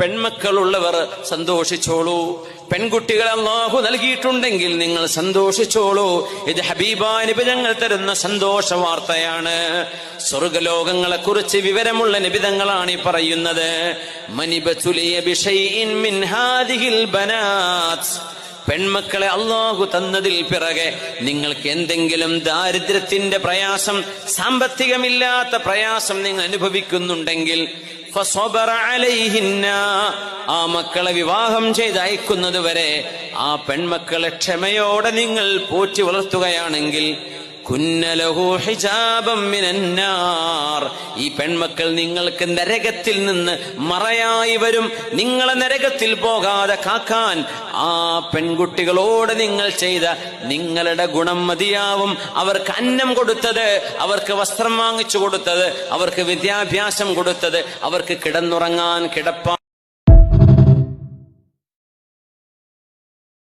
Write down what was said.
പെൺമക്കളുള്ളവർ സന്തോഷിച്ചോളൂ. പെൺകുട്ടികൾ അല്ലാഹു നൽകിയിട്ടുണ്ടെങ്കിൽ നിങ്ങൾ സന്തോഷിച്ചോളൂ. ഇത് ഹബീബായ നബി തങ്ങൾ തരുന്ന സന്തോഷ വാർത്തയാണ്. സ്വർഗലോകങ്ങളെ കുറിച്ച് വിവരമുള്ള നിബിതങ്ങളാണ് ഈ പറയുന്നത്. മനിബതുലിയ ബിശൈഇൻ മിൻ ഹാദിഹിൽ ബനാത്ത്, പെൺമക്കളെ അല്ലാഹു തന്നതിൽ പിറകെ നിങ്ങൾക്ക് എന്തെങ്കിലും ദാരിദ്ര്യത്തിന്റെ പ്രയാസം, സാമ്പത്തികമില്ലാത്ത പ്രയാസം നിങ്ങൾ അനുഭവിക്കുന്നുണ്ടെങ്കിൽ ഫസബറ അലൈഹിന്ന, ആ മക്കളെ വിവാഹം ചെയ്ത് അയക്കുന്നത് വരെ ആ പെൺമക്കളെ ക്ഷമയോടെ നിങ്ങൾ പോറ്റി വളർത്തുകയാണെങ്കിൽ കുന്നലഹു ഹിജാബം മിനന്നാർ, ഈ പെൺമക്കൾ നിങ്ങൾക്ക് നരകത്തിൽ നിന്ന് മറയായി വരും. നിങ്ങളെ നരകത്തിൽ പോകാതെ കാക്കാൻ ആ പെൺകുട്ടികളോട് നിങ്ങൾ ചെയ്ത നിങ്ങളുടെ ഗുണം മതിയാവും. അവർക്ക് അന്നം കൊടുത്തത്, അവർക്ക് വസ്ത്രം വാങ്ങിച്ചു കൊടുത്തത്, അവർക്ക് വിദ്യാഭ്യാസം കൊടുത്തത്, അവർക്ക് കിടന്നുറങ്ങാൻ കിടപ്പാൻ